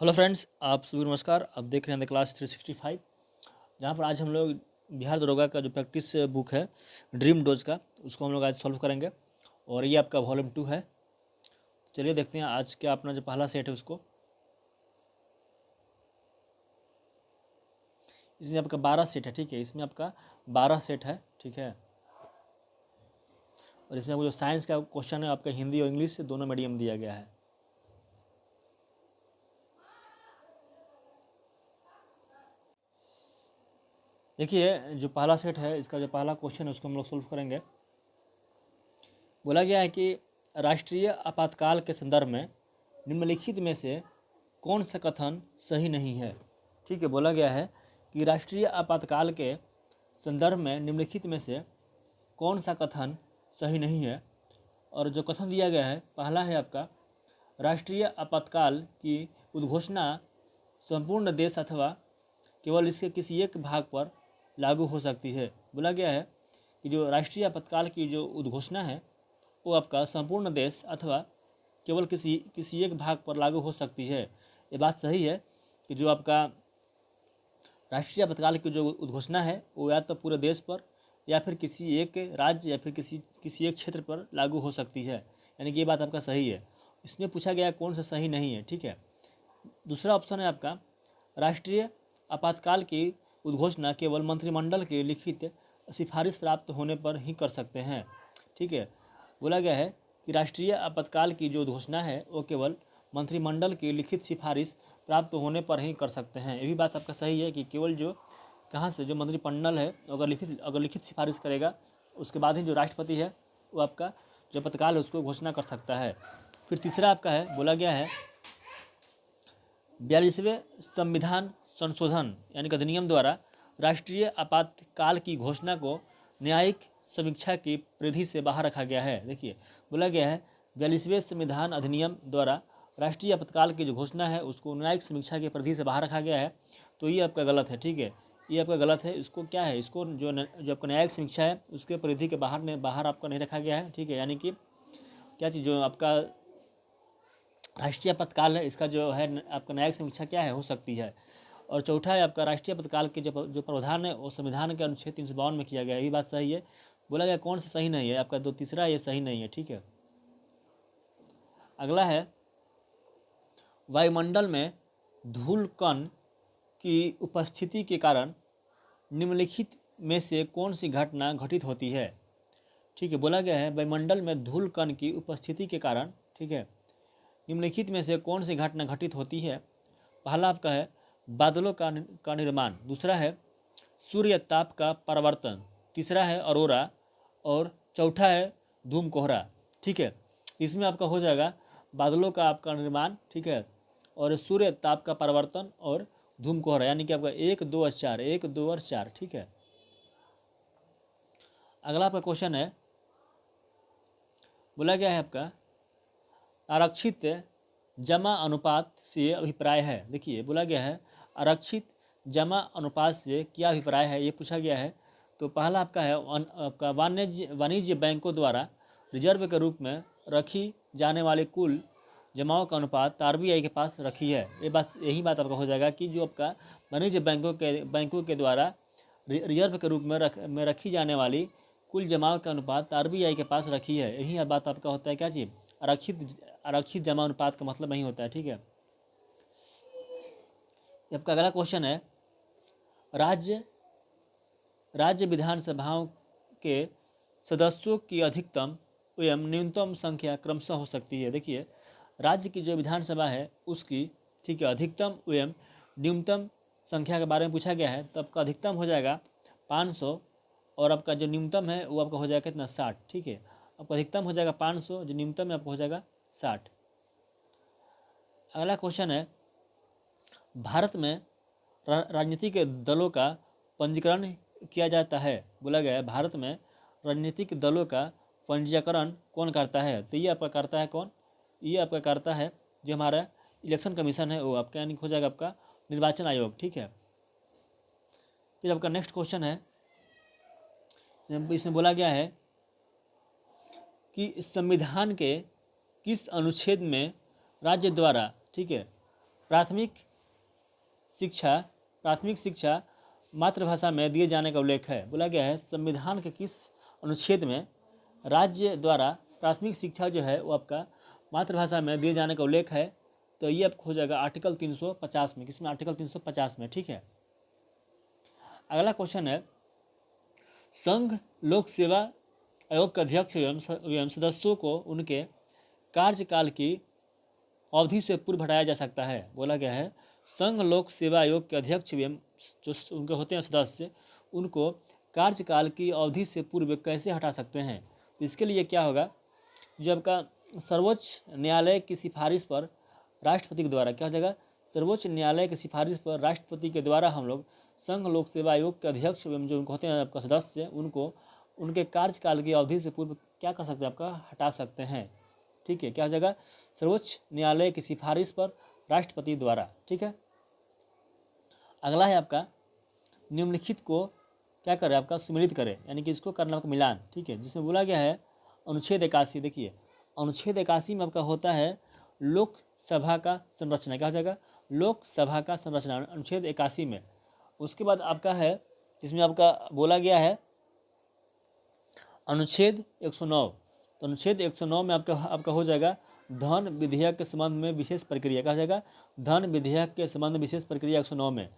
Hello friends, आप सभी को नमस्कार। आप देख रहे हैं द क्लास 365, जहाँ पर आज हम लोग बिहार दरोगा का जो प्रैक्टिस बुक है ड्रीम डोज का, उसको हम लोग आज सॉल्व करेंगे। और ये आपका वॉल्यूम 2 है। चलिए देखते हैं आज का अपना जो पहला सेट है उसको। इसमें आपका 12 सेट है, ठीक है। इसमें आपका 12 सेट है, ठीक है। और इसमें आपको जो साइंस का क्वेश्चन है आपका हिंदी और इंग्लिश दोनों मीडियम दिया गया है। देखिए, जो पहला सेट है इसका जो पहला क्वेश्चन है उसको हम लोग सोल्व करेंगे। बोला गया है कि राष्ट्रीय आपातकाल के संदर्भ में निम्नलिखित में से कौन सा कथन सही नहीं है। ठीक है, बोला गया है कि राष्ट्रीय आपातकाल के संदर्भ में निम्नलिखित में से कौन सा कथन सही नहीं है। और जो कथन दिया गया है पहला है आपका, राष्ट्रीय आपातकाल की उद्घोषणा संपूर्ण देश अथवा केवल इसके किसी एक भाग पर लागू हो सकती है। बोला गया है कि जो राष्ट्रीय आपातकाल की जो उद्घोषणा है वो आपका संपूर्ण देश अथवा केवल किसी एक भाग पर लागू हो सकती है। ये बात सही है कि जो आपका राष्ट्रीय आपातकाल की जो उद्घोषणा है वो या तो पूरे देश पर या फिर किसी एक राज्य या फिर किसी एक क्षेत्र पर लागू हो सकती है। यानी कि ये बात आपका सही है। इसमें पूछा गया कौन सा सही नहीं है, ठीक है। दूसरा ऑप्शन है आपका, राष्ट्रीय आपातकाल की उद्घोषणा केवल मंत्रिमंडल के लिखित सिफारिश प्राप्त होने पर ही कर सकते हैं, ठीक है। बोला गया है कि राष्ट्रीय आपातकाल की जो उद्घोषणा है वो केवल मंत्रिमंडल की लिखित सिफारिश प्राप्त होने पर ही कर सकते हैं। ये भी बात आपका सही है कि केवल जो कहाँ से जो मंत्रिमंडल है अगर लिखित सिफारिश करेगा उसके बाद ही जो राष्ट्रपति है वो आपका जो आपातकाल है उसको घोषणा कर सकता है। फिर तीसरा आपका है, बोला गया है 42वें संविधान संशोधन यानी कि अधिनियम द्वारा राष्ट्रीय आपातकाल की घोषणा को न्यायिक समीक्षा की परिधि से बाहर रखा गया है। देखिए, बोला गया है 42वें संविधान अधिनियम द्वारा राष्ट्रीय आपातकाल की जो घोषणा है उसको न्यायिक समीक्षा की परिधि से बाहर रखा गया है। तो ये आपका गलत है, ठीक है। ये आपका गलत है। इसको क्या है, इसको जो आपका न्यायिक समीक्षा है उसके परिधि के बाहर आपका नहीं रखा गया है, ठीक है। यानी कि क्या चीज़ जो आपका राष्ट्रीय आपातकाल है इसका जो है आपका न्यायिक समीक्षा क्या है हो सकती है। और चौथा है आपका, राष्ट्रीय आपातकाल के जो प्रावधान है वो संविधान के अनुच्छेद 352 में किया गया है। ये बात सही है। बोला गया कौन सा सही नहीं है आपका, तीसरा ये सही नहीं है, ठीक है। अगला है, वायुमंडल में धूल कण की उपस्थिति के कारण निम्नलिखित में से कौन सी घटना घटित होती है। ठीक है, बोला गया है वायुमंडल में धूल कण की उपस्थिति के कारण, ठीक है, निम्नलिखित में से कौन सी घटना घटित होती है। पहला आपका है बादलों का निर्माण, दूसरा है सूर्य ताप का परावर्तन, तीसरा है अरोरा और चौथा है धूम कोहरा, ठीक है। इसमें आपका हो जाएगा बादलों का आपका निर्माण, ठीक है, और सूर्य ताप का परावर्तन और धूम कोहरा, यानी कि आपका 1, 2 और 4, 1, 2 और 4, ठीक है। अगला आपका क्वेश्चन है, बोला गया है आपका आरक्षित जमा अनुपात से अभिप्राय है। देखिए, बोला गया है आरक्षित जमा अनुपात से क्या अभिप्राय है, ये पूछा गया है। तो पहला आपका है आपका वाणिज्य बैंकों द्वारा रिजर्व के रूप में रखी जाने वाले कुल जमाओं का अनुपात आरबीआई के पास रखी है। यही बात आपका हो जाएगा कि जो आपका वाणिज्य बैंकों के द्वारा रिजर्व के रूप में रखी जाने वाली कुल जमाओं का अनुपात आरबीआई के पास रखी है। यही बात आपका होता है क्या चीज़, आरक्षित जमा अनुपात का मतलब नहीं होता है, ठीक है। आपका अगला क्वेश्चन है, राज्य विधानसभाओं के सदस्यों की अधिकतम एवं न्यूनतम संख्या क्रमशः हो सकती है। देखिए, राज्य की जो विधानसभा है उसकी, ठीक है, अधिकतम एवं न्यूनतम संख्या के बारे में पूछा गया है। तो आपका अधिकतम हो जाएगा 500 और आपका जो न्यूनतम है वो आपका हो जाएगा कितना, 60, ठीक है। आपका अधिकतम हो जाएगा 500, जो न्यूनतम है आपका हो जाएगा 60। अगला क्वेश्चन है, भारत में राजनीतिक दलों का पंजीकरण किया जाता है। बोला गया है भारत में राजनीतिक दलों का पंजीकरण कौन करता है। तो ये आपका करता है कौन, ये आपका करता है जो हमारा इलेक्शन कमीशन है, वो आपका यानी हो जाएगा आपका निर्वाचन आयोग, ठीक है। फिर आपका नेक्स्ट क्वेश्चन है, इसमें बोला गया है कि संविधान के किस अनुच्छेद में राज्य द्वारा, ठीक है, प्राथमिक शिक्षा मातृभाषा में दिए जाने का उल्लेख है। बोला गया है संविधान के किस अनुच्छेद में राज्य द्वारा प्राथमिक शिक्षा जो है वो आपका मातृभाषा में दिए जाने का उल्लेख है। तो ये आपको हो जाएगा आर्टिकल 350 में। किसमें? आर्टिकल 350 में। ठीक है। अगला क्वेश्चन है संघ लोक सेवा आयोग के अध्यक्ष एवं सदस्यों को उनके कार्यकाल की अवधि से पूर्व हटाया जा सकता है। बोला गया है संघ लोक सेवा आयोग के अध्यक्ष एवं जो उनके होते हैं सदस्य, उनको कार्यकाल की अवधि से पूर्व कैसे हटा सकते हैं। तो इसके लिए क्या होगा, जो आपका सर्वोच्च न्यायालय की सिफारिश पर राष्ट्रपति के द्वारा क्या हो जाएगा, सर्वोच्च न्यायालय की सिफारिश पर राष्ट्रपति के द्वारा हम लोग संघ लोक सेवा आयोग के अध्यक्ष एवं जो उनको होते हैं आपका सदस्य, उनको उनके कार्यकाल की अवधि से पूर्व क्या कर सकते हैं, आपका हटा सकते हैं। ठीक है, क्या हो जाएगा, सर्वोच्च न्यायालय की सिफारिश पर राष्ट्रपति द्वारा। ठीक है। अगला है आपका निम्नलिखित को क्या करे, आपका सम्मिलित करे, यानी कि इसको करना आपका मिलान। ठीक है, जिसमें बोला गया है अनुच्छेद 81। देखिए अनुच्छेद 81 में आपका होता है लोकसभा का संरचना। क्या हो जाएगा, लोकसभा का संरचना, अनुच्छेद 81 में। उसके बाद आपका है इसमें आपका बोला गया है अनुच्छेद 109। तो अनुच्छेद 109 में आपका हो जाएगा धन विधेयक के संबंध में विशेष प्रक्रिया। क्या हो जाएगा, धन विधेयक के संबंध में विशेष प्रक्रिया 109 में।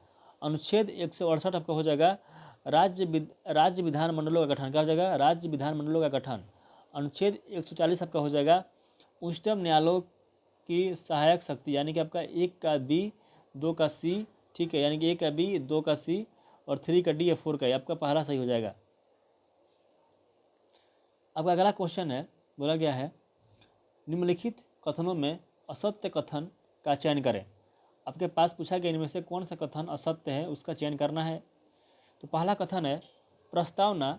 अनुच्छेद 168 आपका हो जाएगा राज्य विधानमंडलों का गठन। क्या हो जाएगा, राज्य विधानमंडलों का गठन। अनुच्छेद 140 आपका हो जाएगा उच्चतम न्यायालयों की सहायक शक्ति, यानी कि आपका 1 का बी 2 का सी। ठीक है, यानी कि 1 का बी 2 का सी और 3 का डी या 4 का, आपका पहला सही हो जाएगा। अब अगला क्वेश्चन है, बोला गया है निम्नलिखित कथनों में असत्य कथन का चयन करें। आपके पास पूछा गया इनमें से कौन सा कथन असत्य है, उसका चयन करना है। तो पहला कथन है प्रस्तावना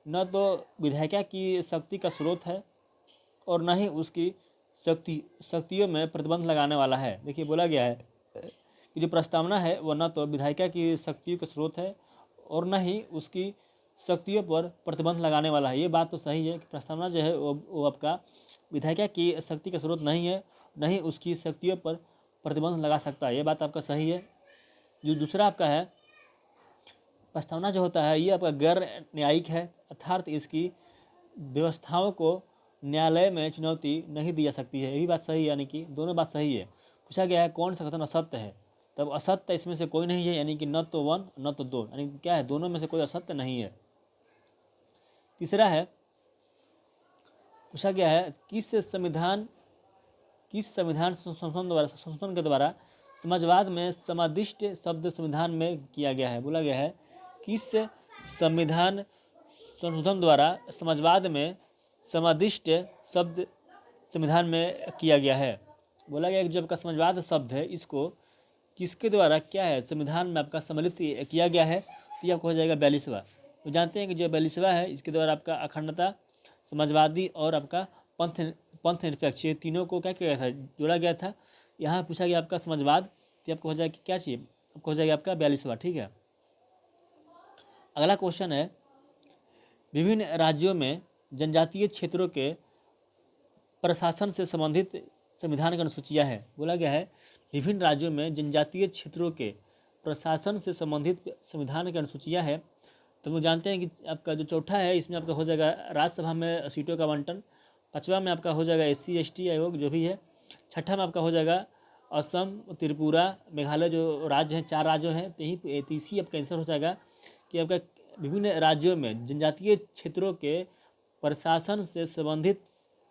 न तो विधायिका की शक्ति का स्रोत है और न ही उसकी शक्तियों में प्रतिबंध लगाने वाला है। देखिए बोला गया है कि जो प्रस्तावना है वह न तो विधायिका की शक्तियों का स्रोत है और न ही उसकी शक्तियों पर प्रतिबंध लगाने वाला है। ये बात तो सही है कि प्रस्तावना जो है वो आपका विधायिका की शक्ति का स्रोत नहीं है, नहीं उसकी शक्तियों पर प्रतिबंध लगा सकता है। ये बात आपका सही है। जो दूसरा आपका है प्रस्तावना जो होता है ये आपका गैर न्यायिक है, अर्थात इसकी व्यवस्थाओं को न्यायालय में चुनौती नहीं दी जा सकती है। ये भी बात सही है, यानी कि दोनों बात सही है। पूछा गया है कौन सा कथन असत्य है, तब असत्य इसमें से कोई नहीं है, यानी कि न तो 1 न तो 2, यानी क्या है, दोनों में से कोई असत्य नहीं है। तीसरा है पूछा गया है किस संविधान संशोधन के द्वारा समाजवाद में समादिष्ट शब्द संविधान में किया गया है। बोला गया है किस संविधान संशोधन द्वारा समाजवाद में समादिष्ट शब्द संविधान में किया गया है। बोला गया कि जो आपका समाजवाद शब्द है इसको किसके द्वारा क्या है, संविधान में आपका सम्मिलित किया गया है। तो ये आपको हो जाएगा 42वां। तो जानते हैं कि जो 42वां है इसके द्वारा आपका अखंडता, समाजवादी और आपका पंथ निरपेक्ष, ये तीनों को क्या किया गया था, जोड़ा गया था। यहाँ पूछा गया आपका समाजवाद, तो आपको हो जाएगा क्या चाहिए, आपको हो जाएगा आपका 42वां। ठीक है। अगला क्वेश्चन है विभिन्न राज्यों में जनजातीय क्षेत्रों के प्रशासन से संबंधित संविधान की अनुसूचियाँ है। बोला गया है विभिन्न राज्यों में जनजातीय क्षेत्रों के प्रशासन से संबंधित संविधान की अनुसूचियाँ है। तो हम जानते हैं कि आपका जो चौथा है इसमें आपका हो जाएगा राज्यसभा में सीटों का आवंटन। 5वां में आपका हो जाएगा SC ST आयोग जो भी है। 6ठा में आपका हो जाएगा असम, त्रिपुरा, मेघालय जो राज्य हैं, 4 राज्यों हैं। तो यही तीसरी आपका आंसर हो जाएगा कि आपका विभिन्न राज्यों में जनजातीय क्षेत्रों के प्रशासन से संबंधित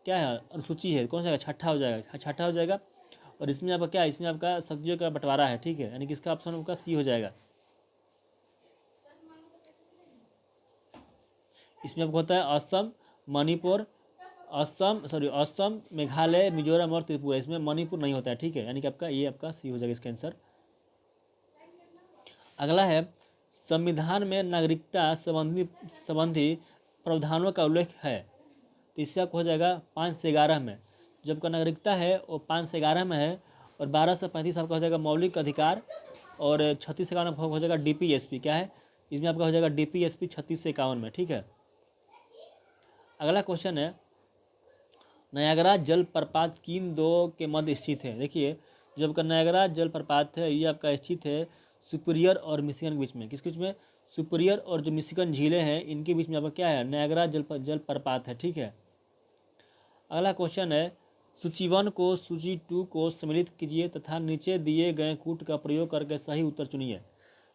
क्या है अनुसूची है, कौन सा है, 6ठा हो जाएगा, 6ठा हो जाएगा। और इसमें आपका क्या है, इसमें आपका शक्तियों का बंटवारा है। ठीक है, यानी कि इसका ऑप्शन आपका C हो जाएगा। इसमें आपको होता है असम, मणिपुर, असम, मेघालय, मिजोरम और त्रिपुरा। इसमें मणिपुर नहीं होता है। ठीक है, यानी कि आपका ये आपका C हो जाएगा इसका आंसर। अगला है संविधान में नागरिकता संबंधी प्रावधानों का उल्लेख है। तो इससे आपको हो जाएगा 5 से 11 में। जो आपका नागरिकता है वो 5 से 11 में है और 12 से 35 आपका हो जाएगा मौलिक अधिकार और 36 से 51 हो जाएगा DPSP। क्या है इसमें आपका हो जाएगा DPSP 36 से 51 में। ठीक है। अगला क्वेश्चन है नयागरा जलप्रपात किन दो के मध्य स्थित है। देखिए जो आपका नायगरा जलप्रपात है ये आपका स्थित है सुपीरियर और मिशिगन के बीच में। किसके बीच में? सुपीरियर और जो मिशिगन झीलें हैं इनके बीच में आपका क्या है? नायगरा जलप्रपात है। ठीक है। अगला क्वेश्चन है सूची 1 को सूची 2 को सम्मिलित कीजिए तथा नीचे दिए गए कूट का प्रयोग करके सही उत्तर चुनिए।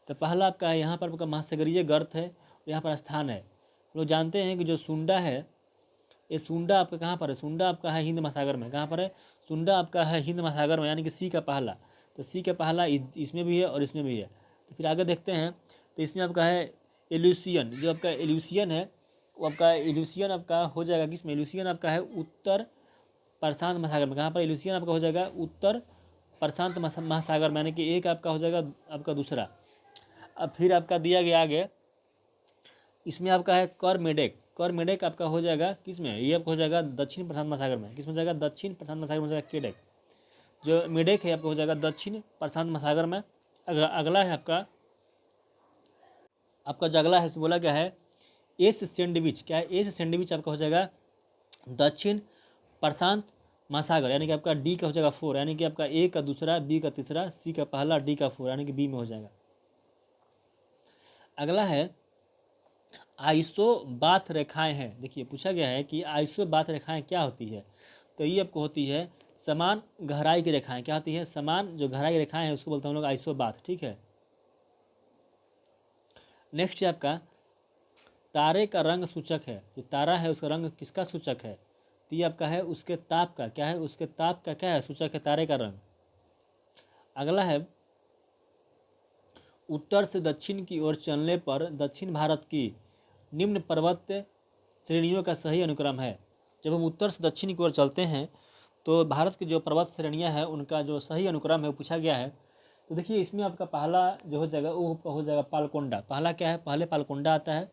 तो पहला आपका है यहाँ पर आपका महासागरीय गर्त है और यहाँ पर स्थान है। लोग जानते हैं कि जो सुंडा है ये सुंडा आपका कहाँ पर है? सुंडा आपका है हिंद महासागर में। कहाँ पर है? सुंडा आपका है हिंद महासागर में, यानी कि सी का पहला। तो सी का पहला इसमें भी है और इसमें भी है। तो फिर आगे देखते हैं। तो इसमें आपका है एल्यूसियन, जो आपका एल्यूसियन है वो आपका एल्यूसियन आपका हो जाएगा किसमें? एल्यूसियन आपका है उत्तर प्रशांत महासागर में। कहाँ पर? एल्यूसियन आपका हो जाएगा उत्तर प्रशांत महासागर में, यानी कि एक आपका हो जाएगा आपका दूसरा। अब फिर आपका दिया गया आगे इसमें आपका है करमेडेक। करमेडेक आपका हो जाएगा किसमें? ये आपका हो जाएगा दक्षिण प्रशांत महासागर में। किसमें जाएगा? दक्षिण प्रशांत महासागर में हो जाएगा केडेक। जो मेडेक है आपका हो जाएगा दक्षिण प्रशांत महासागर में। अगला है आपका जो अगला है बोला गया है एस सैंडविच। क्या है? एस सैंडविच आपका हो जाएगा दक्षिण प्रशांत महासागर, यानी कि आपका डी का हो जाएगा 4, यानी कि आपका ए का दूसरा, बी का तीसरा, सी का पहला, डी का 4, यानी कि बी में हो जाएगा। अगला है आइसो बाथ रेखाएं हैं। देखिए पूछा गया है कि आइसो बाथ रेखाएं क्या होती है? तो ये आपको होती है समान गहराई की रेखाएं। क्या होती है? समान जो गहराई रेखाएं हैं उसको बोलते हैं हम लोग आइसो बाथ। ठीक है। नेक्स्ट है आपका तारे का रंग सूचक है। जो तारा है उसका रंग किसका सूचक है? तो ये आपका है उसके ताप का। क्या है? उसके ताप का क्या है? सूचक है तारे का रंग। अगला है उत्तर से दक्षिण की ओर चलने पर दक्षिण भारत की निम्न पर्वत श्रेणियों का सही अनुक्रम है। जब हम उत्तर से दक्षिण की ओर चलते हैं तो भारत की जो पर्वत श्रेणियां हैं उनका जो सही अनुक्रम है वो पूछा गया है। तो देखिए इसमें आपका पहला जो हो जाएगा वो हो जाएगा पालकोंडा। पहला क्या है? पहले पालकोंडा आता है,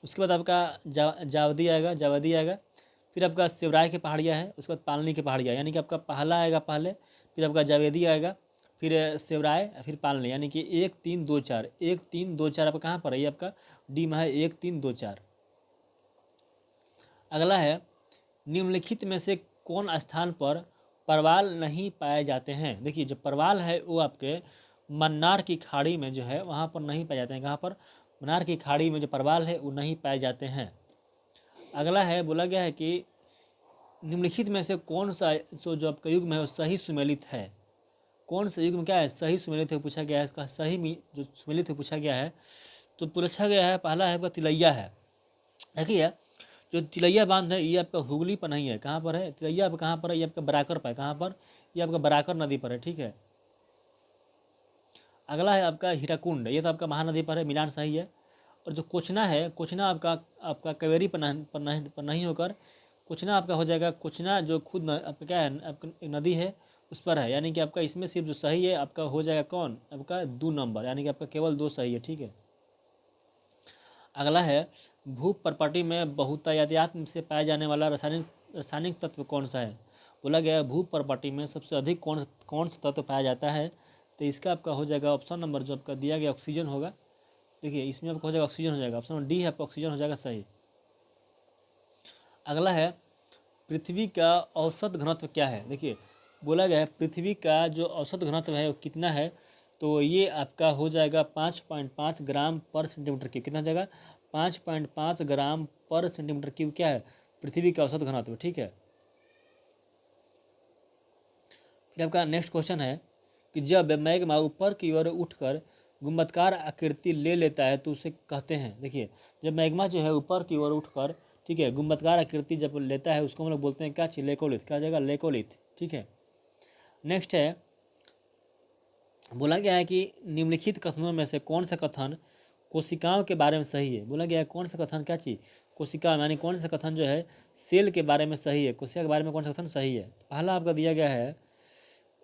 उसके बाद आपका जावदी आएगा, फिर आपका शिवराय की पहाड़ियाँ है, उसके बाद पालनी की पहाड़ियाँ, यानी कि आपका पहला आएगा पहले, फिर आपका जावेदी आएगा, फिर शिवराय, फिर पालनी, यानी कि 1 3 2 4। 1 3 2 4 आपका कहाँ पर है? ये आपका डी में है 1 3 2 4। अगला है निम्नलिखित में से कौन स्थान पर परवाल नहीं पाए जाते हैं? देखिए जो परवाल है वो आपके मन्नार की खाड़ी में जो है वहाँ पर नहीं पाए जाते हैं। कहाँ पर? मन्नार की खाड़ी में जो परवाल है वो नहीं पाए जाते हैं। अगला है बोला गया है कि निम्नलिखित में से कौन सा जो आपका युग में है वो सही सुमेलित है? कौन सा युग में क्या है? सही सुमेलित है पूछा गया है। इसका सही में जो सुमेलित है पूछा गया है तो पूछा गया है पहला है आपका तिलैया है। देखिए जो तिलैया बांध है ये आपका हुगली पर नहीं है। कहाँ पर है तिलैया? आप कहाँ पर है? ये आपका बराकर पर है। कहाँ पर? ये आपका बराकर नदी पर है। ठीक है। अगला है आपका हीराकुंड, ये तो आपका महानदी पर है, मिलान सही है। और जो कोचना है, कोचना आपका कावेरी पर नहीं होकर कोचना आपका हो जाएगा, कोचना जो खुद आपका क्या है आपका नदी है उस पर है, यानी कि आपका इसमें सिर्फ जो सही है आपका हो जाएगा कौन? आपका 2 नंबर, यानी कि आपका केवल 2 सही है। ठीक है। अगला है भू प्रॉपर्टी में बहुतायत से पाया जाने वाला रासायनिक तत्व कौन सा है? बोला गया है भू प्रॉपर्टी में सबसे अधिक कौन सा तत्व पाया जाता है? तो इसका आपका हो जाएगा ऑप्शन नंबर जो आपका दिया गया ऑक्सीजन होगा। देखिए इसमें आपका हो जाएगा ऑक्सीजन हो जाएगा, ऑप्शन नंबर डी है आपका ऑक्सीजन हो जाएगा सही। अगला है पृथ्वी का औसत घनत्व क्या है? देखिए बोला गया है पृथ्वी का जो औसत घनत्व है वो कितना है? तो ये आपका हो जाएगा 5.5 ग्राम पर सेंटीमीटर क्यूब। कितना जाएगा? 5.5 ग्राम पर सेंटीमीटर क्यूब क्या है? पृथ्वी का औसत घनत्व। ठीक है। फिर आपका नेक्स्ट क्वेश्चन है कि जब मैग्मा ऊपर की ओर उठकर गुंबदकार आकृति ले लेता है तो उसे कहते हैं। देखिए जब मैग्मा जो है ऊपर की ओर उठकर ठीक है गुंबदकार आकृति जब लेता है उसको हम लोग बोलते हैं क्या? लेकोलिथ। क्या जाएगा? लेकोलिथ। ठीक है। नेक्स्ट है बोला गया है कि निम्नलिखित कथनों में से कौन सा कथन कोशिकाओं के बारे में सही है? बोला गया है कौन सा कथन क्या चीज़? कोशिका, यानी कौन सा कथन जो है सेल के बारे में सही है? कोशिका के बारे में कौन सा कथन सही है? पहला आपका दिया गया है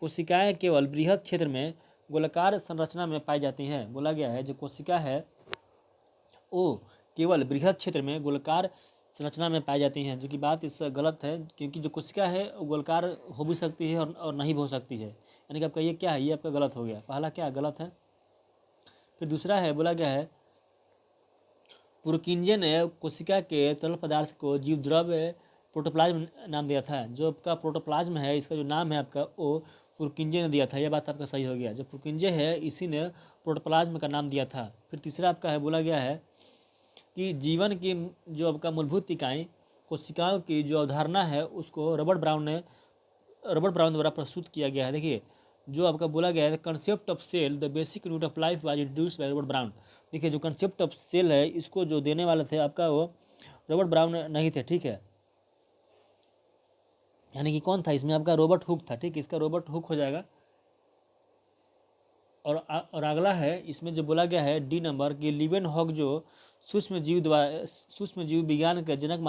कोशिकाएं केवल बृहद क्षेत्र में गोलाकार संरचना में पाई जाती हैं। बोला गया है जो कोशिका है वो केवल बृहद क्षेत्र में गोलाकार संरचना में पाई जाती हैं, जो कि बात इससे गलत है, क्योंकि जो कोशिका है वो गोलाकार हो भी सकती है और नहीं भी हो सकती है, यानी कि आपका ये क्या है? ये आपका गलत हो गया, पहला क्या गलत है। फिर दूसरा है बोला गया है पुरकिंजे ने कोशिका के तरल पदार्थ को जीवद्रव्य प्रोटोप्लाज्म नाम दिया था। जो आपका प्रोटोप्लाज्म है इसका जो नाम है आपका वो पुरकिंजे ने दिया था, यह बात आपका सही हो गया। जो पुरकिंजे है इसी ने प्रोटोप्लाज्म का नाम दिया था। फिर तीसरा आपका है, बोला गया है कि जीवन की जो आपका मूलभूत इकाई कोशिकाओं की जो अवधारणा है उसको रॉबर्ट ब्राउन द्वारा प्रस्तुत किया गया है। देखिए जो आपका बोला गया है, concept of cell the basic unit of life was introduced by Robert Brown. देखिए जो कंसेप्ट ऑफ सेल है इसको जो देने वाले थे आपका वो रॉबर्ट ब्राउन नहीं थे, ठीक है। यानी कि कौन था इसमें, आपका रॉबर्ट हुक था, ठीक है। इसका रॉबर्ट हुक हो जाएगा। और अगला है इसमें जो बोला गया है डी नंबर कि लीवेनहॉक जो सूक्ष्म जीव विज्ञान के जनक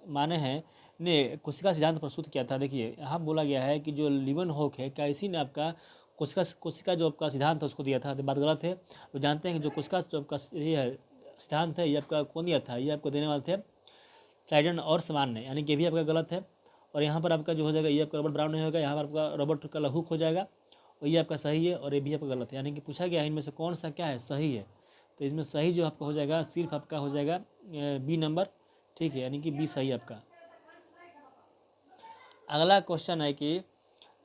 माने हैं ने कोशिका सिद्धांत प्रस्तुत किया था। देखिए यहाँ बोला गया है कि जो लीवेनहॉक है, क्या इसी ने आपका कोशिका जो आपका सिद्धांत है उसको दिया था। तो बात गलत है। तो जानते हैं कि जो कोशिका जो आपका ये है सिद्धांत है, ये आपका कौन दिया था, ये आपको देने वाले थे स्लाइडन और समान ने, यानी कि भी आपका गलत है। और यहाँ पर आपका जो हो जाएगा ये आपका रॉबर्ट ब्राउन नहीं होगा, यहाँ पर आपका रॉबर्ट का हुक हो जाएगा और ये आपका सही है और ये भी आपका गलत है। यानी कि पूछा गया है इनमें से कौन सा क्या है सही है, तो इसमें सही जो आपका हो जाएगा सिर्फ आपका हो जाएगा बी नंबर, ठीक है, यानी कि बी सही आपका। अगला क्वेश्चन है कि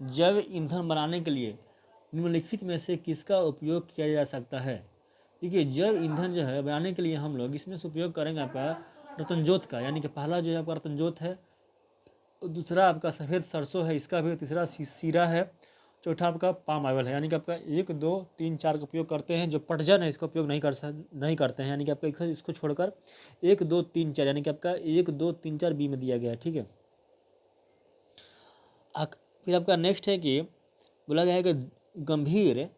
जैव ईंधन बनाने के लिए निम्नलिखित में से किसका उपयोग किया जा सकता है। देखिए जैव ईंधन जो है बनाने के लिए हम लोग इसमें से उपयोग करेंगे आपका रतनजोत का, यानी कि पहला जो है आपका रतनजोत है, दूसरा आपका सफ़ेद सरसों है इसका भी, तीसरा सीरा है, चौथा आपका पाम ऑयल है। यानी कि आपका 1 2 3 4 का उपयोग करते हैं। जो पटजन है इसका उपयोग नहीं करते हैं, यानी कि आपका इसको छोड़कर 1 2 3 4, यानी कि आपका 1 2 3 4 बी में दिया गया है, ठीक है। फिर आपका नेक्स्ट है कि बोला गया है कि गंभीर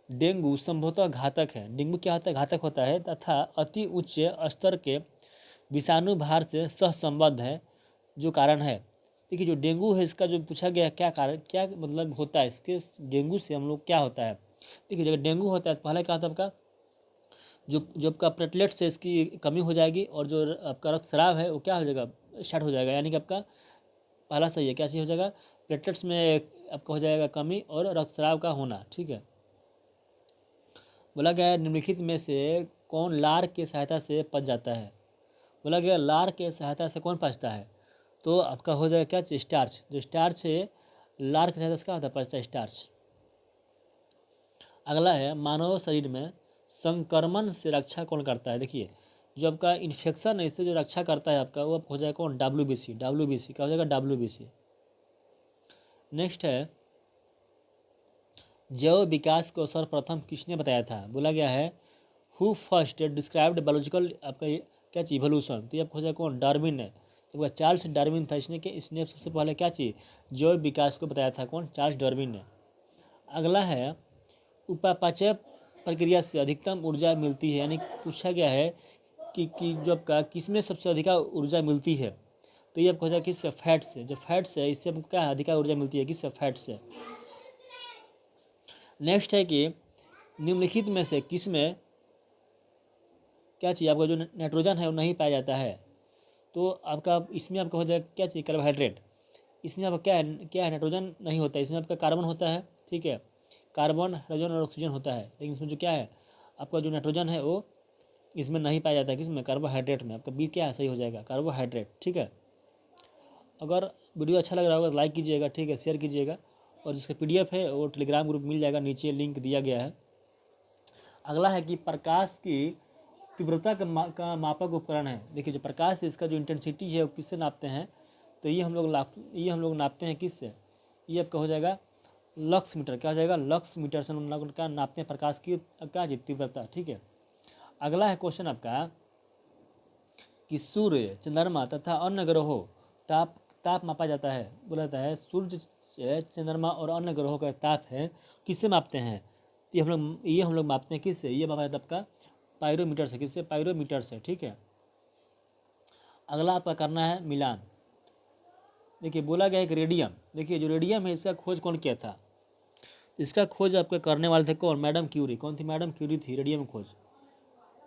डेंगू संभवतः घातक है। डेंगू क्या होता है, घातक होता है तथा अति उच्च स्तर के विषाणु भार से सहसंबद्ध है, जो कारण है। देखिए जो डेंगू है इसका जो पूछा गया क्या कारण, क्या मतलब होता है इसके, डेंगू से हम लोग क्या होता है। देखिए जब डेंगू होता है तो पहले क्या होता है आपका जो आपका प्लेटलेट्स है इसकी कमी हो जाएगी और जो आपका रक्तस्राव है वो क्या हो जाएगा, स्टार्ट हो जाएगा। यानी कि आपका पहला सही है, क्या चीज़ हो जाएगा, प्लेटलेट्स में आपका हो जाएगा कमी और रक्तस्राव का होना, ठीक है। बोला गया है निम्नलिखित में से कौन लार की सहायता से पच जाता है। बोला गया लार के सहायता से कौन पचता है, तो आपका हो जाएगा क्या चीज़, स्टार्च। जो स्टार्च है लार की सहायता से क्या होता है, पचता है स्टार्च। अगला है मानव शरीर में संक्रमण से रक्षा कौन करता है। देखिए जो आपका इन्फेक्शन है इससे जो रक्षा करता है आपका वो हो जाएगा कौन, WBC क्या हो जाएगा, WBC। नेक्स्ट है जैव विकास को सर्वप्रथम किसने बताया था। बोला गया है हु फर्स्ट डिस्क्राइब्ड बायोलॉजिकल आपका क्या चीज़ इवोल्यूशन, तो ये आपको हो जाएगा कौन, डार्विन है। तो चार्ल्स डार्विन था, इसने सबसे पहले क्या चीज़ जैव विकास को बताया था, कौन, चार्ल्स डार्विन ने। अगला है उपापचय प्रक्रिया से अधिकतम ऊर्जा मिलती है, यानी पूछा गया है कि जो आपका किसमें सबसे अधिक ऊर्जा मिलती है, तो ये आपको हो जाएगा किससे, फैट से। जो फैट्स है इससे आपको क्या अधिक ऊर्जा मिलती है, किससे, फैट से। नेक्स्ट है कि निम्नलिखित में से किसमें क्या चाहिए, आपका जो नाइट्रोजन है वो नहीं पाया जाता है, तो आपका इसमें आपका हो जाएगा क्या चाहिए, कार्बोहाइड्रेट। इसमें आपका क्या है नाइट्रोजन नहीं होता है, इसमें आपका कार्बन होता है, ठीक है, कार्बन हाइड्रोजन और ऑक्सीजन होता है। लेकिन इसमें जो क्या है आपका जो नाइट्रोजन है वो इसमें नहीं पाया जाता है, किसमें, कार्बोहाइड्रेट में। आपका बी क्या है, सही हो जाएगा कार्बोहाइड्रेट, ठीक है। अगर वीडियो अच्छा लग रहा होगा तो लाइक कीजिएगा, ठीक है, शेयर कीजिएगा, और जिसका PDF है वो टेलीग्राम ग्रुप मिल जाएगा, नीचे लिंक दिया गया है। अगला है कि प्रकाश की तीव्रता का मापक उपकरण है। देखिए जो प्रकाश है इसका जो इंटेंसिटी है वो किससे नापते हैं, तो ये हम लोग नापते हैं किससे, ये आपका हो जाएगा लक्स मीटर, क्या हो जाएगा, लक्स मीटर से हम लोग क्या नापते हैं प्रकाश की क्या तीव्रता, ठीक है। अगला है क्वेश्चन आपका कि सूर्य, चंद्रमा तथा अन्य ग्रहों ताप मापा जाता है। बोला जाता है सूर्य, चंद्रमा और अन्य ग्रहों का ताप है किससे मापते हैं, तो ये हम लोग मापते हैं किससे, ये मापा जाता है आपका पायरोमीटर से, किससे, पायरोमीटर से, ठीक है। अगला आपका करना है मिलान। देखिए बोला गया है कि रेडियम, देखिए जो रेडियम है इसका खोज कौन किया था, इसका खोज आपका करने वाले थे कौन, मैडम क्यूरी। कौन थी, मैडम क्यूरी थी रेडियम खोज।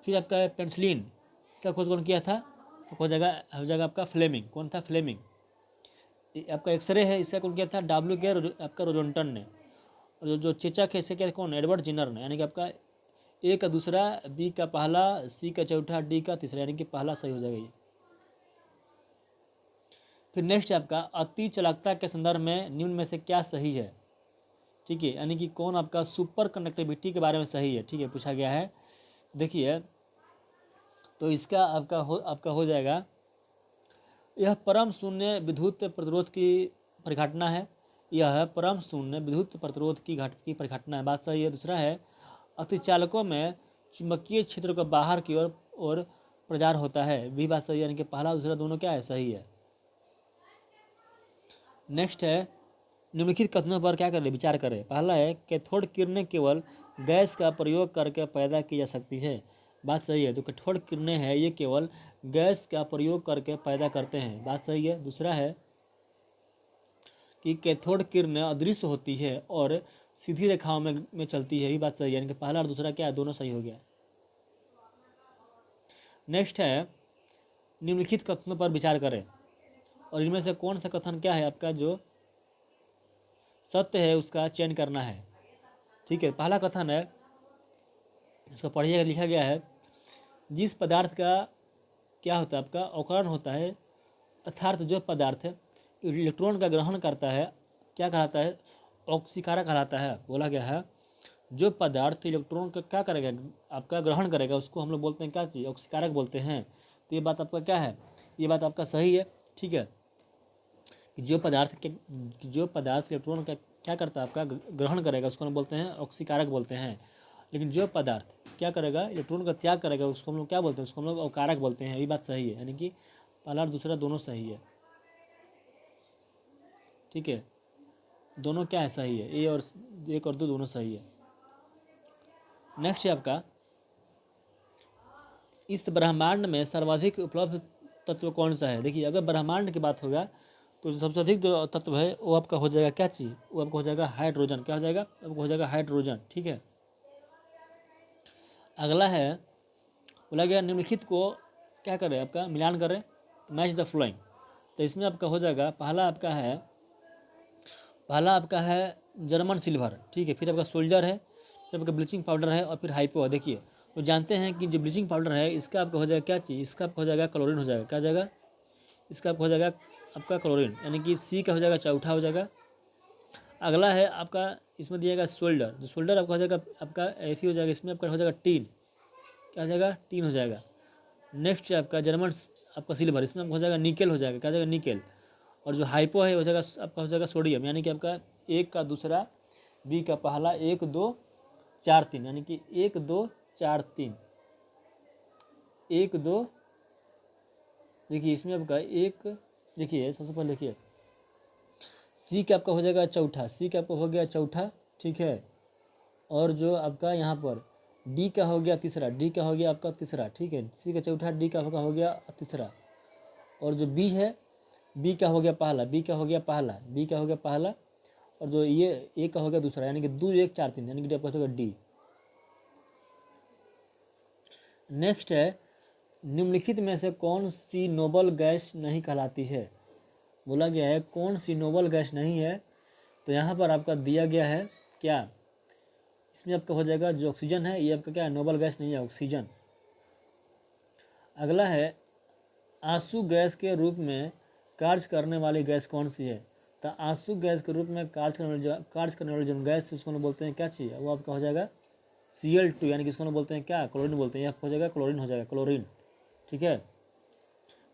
फिर आपका पेंसिलिन, इसका खोज कौन किया था, हो जाएगा आपका फ्लेमिंग। कौन था, फ्लेमिंग। आपका एक्सरे है इसका कौन किया था, W के आपका रोजोंटन ने। और जो चेचक है इससे क्या कौन, एडवर्ड जिनर ने। यानी कि आपका A का दूसरा, B का पहला, C का चौथा, D का तीसरा, यानी कि पहला सही हो जाएगा ये। फिर नेक्स्ट आपका अति चालकता के संदर्भ में निम्न में से क्या सही है। ठीक है, यानी कि कौन आपका सुपर कंडक्टिविटी के बारे में सही है, ठीक है, पूछा गया है। देखिए, तो इसका आपका हो जाएगा, यह परम शून्य विद्युत प्रतिरोध की परिघटना है। यह परम शून्य विद्युत प्रतिरोध की परिघटना है, बात सही है। दूसरा है, अतिचालकों में चुंबकीय क्षेत्र को बाहर की ओर प्रचार होता है, भी बात सही है, यानी कि पहला दूसरा दोनों क्या है, सही है। नेक्स्ट है, निम्नलिखित कथनों पर क्या करें, विचार करें। पहला है, कैथोड किरणें केवल गैस का प्रयोग करके पैदा की जा सकती है, बात सही है। जो कैथोड किरणें हैं ये केवल गैस का प्रयोग करके पैदा करते हैं, बात सही है। दूसरा है कि कैथोड किरणें अदृश्य होती है और सीधी रेखाओं में चलती है, ये बात सही है, यानी कि पहला और दूसरा क्या है, दोनों सही हो गया। नेक्स्ट है, निम्नलिखित कथनों पर विचार करें और इनमें से कौन सा कथन क्या है आपका जो सत्य है उसका चयन करना है, ठीक है। पहला कथन है, इसको पढ़िएगा, लिखा गया है, जिस पदार्थ का क्या होता है आपका अवकरण होता है, अर्थात जो पदार्थ इलेक्ट्रॉन का ग्रहण करता है क्या कहलाता है, ऑक्सीकारक कहलाता है। बोला गया है जो पदार्थ इलेक्ट्रॉन का क्या करेगा, आपका ग्रहण करेगा, उसको हम लोग बोलते हैं क्या चीज़, ऑक्सीकारक बोलते हैं। तो ये बात आपका क्या है, ये बात आपका सही है, ठीक है। जो पदार्थ इलेक्ट्रॉन का क्या करता है, आपका ग्रहण करेगा, उसको हम बोलते हैं ऑक्सीकारक बोलते हैं। लेकिन जो पदार्थ क्या करेगा, इलेक्ट्रॉन का त्याग करेगा, उसको हम लोग क्या बोलते हैं, उसको हम लोग अवकारक बोलते हैं, ये बात सही है, यानी कि पहला और दूसरा दोनों सही है, ठीक है। दोनों क्या है, सही है, एक और दो दोनों सही है। नेक्स्ट है आपका, इस ब्रह्मांड में सर्वाधिक उपलब्ध तत्व कौन सा है। देखिए, अगर ब्रह्मांड की बात होगा तो सबसे अधिक जो तत्व है वो आपका हो जाएगा क्या चीज़, वो आपका हो जाएगा हाइड्रोजन। क्या हो जाएगा, आपको हो जाएगा हाइड्रोजन, ठीक है। अगला है, बोला गया निम्नलिखित को क्या करें, आपका मिलान करें, मैच द फ्लोइंग। तो इसमें आपका हो जाएगा, पहला आपका है जर्मन सिल्वर, ठीक है, फिर आपका सोल्जर है, फिर आपका ब्लीचिंग पाउडर है और फिर हाइपो है। देखिए, तो जानते हैं कि जो ब्लीचिंग पाउडर है इसका आपका हो जाएगा क्या चीज़, इसका आपका हो जाएगा क्लोरीन हो जाएगा, क्या हो जाएगा, इसका आपका हो जाएगा आपका क्लोरीन, यानी कि सी का हो जाएगा चौथा हो जाएगा। अगला है आपका, इसमें दिएगा सोल्डर, जो सोल्डर आपका हो जाएगा आपका ऐसी हो जाएगा, इसमें आपका हो जाएगा टीन, क्या हो जाएगा, टीन हो जाएगा। नेक्स्ट है आपका जर्मन आपका सिल्वर, इसमें आपका हो जाएगा निकेल हो जाएगा, क्या हो जाएगा, निकेल। और जो हाइपो है हो जाएगा आपका हो जाएगा सोडियम, यानी कि आपका एक का दूसरा, बी का पहला, 1 2 4 3, यानी कि 1 2 4 3, 1 2। देखिए इसमें आपका एक, देखिए सबसे पहले देखिए सी का आपका हो जाएगा चौथा, सी का आपका हो गया चौथा, ठीक है। और जो आपका यहाँ पर डी का हो गया तीसरा, डी का हो गया आपका तीसरा, ठीक है, सी का चौथा, डी का हो गया तीसरा। और जो बी है, बी का हो गया पहला, बी का हो गया पहला, बी का हो गया पहला। और जो ये ए का हो गया दूसरा, यानी कि 2 1 4 3, यानी कि आपका हो गया डी। नेक्स्ट है, निम्नलिखित में से कौन सी नोबल गैस नहीं कहलाती है। बोला गया है कौन सी नोबल गैस नहीं है, तो यहाँ पर आपका दिया गया है क्या, इसमें आपका हो जाएगा जो ऑक्सीजन है ये आपका क्या है, नोबल गैस नहीं है, ऑक्सीजन। अगला है, आंसू गैस के रूप में कार्य करने वाली गैस कौन सी है। तो आंसू गैस के रूप में कार्य करने वाली जो गैस उसको हम बोलते हैं क्या चीज़, वो आपका हो जाएगा Cl2, यानी कि इसको हम बोलते हैं क्या, क्लोरीन बोलते हैं, यह हो जाएगा क्लोरीन, हो जाएगा क्लोरीन, ठीक है।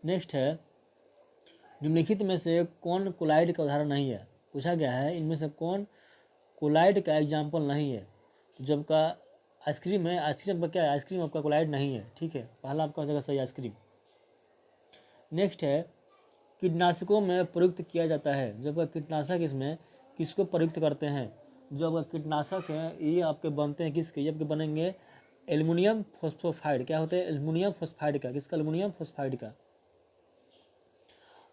नेक्स्ट है, निम्नलिखित में से कौन कोलाइड का उदाहरण नहीं है। पूछा गया है इनमें से कौन कोलाइड का एग्जाम्पल नहीं है। तो जब का आइसक्रीम है, आइसक्रीम का क्या है, आइसक्रीम आपका कोलाइड नहीं है, ठीक है, पहला आपका हो जाएगा सही आइसक्रीम। नेक्स्ट है, कीटनाशकों में प्रयुक्त किया जाता है, जब कीटनाशक इसमें किसको प्रयुक्त करते हैं। जो आपका कीटनाशक है ये आपके बनते हैं किसके, ये आपके बनेंगे एल्युमिनियम फॉस्फोफाइड, क्या होते हैं, एल्युमिनियम फॉस्फाइड का, किसका, एल्युमिनियम फॉस्फाइड का।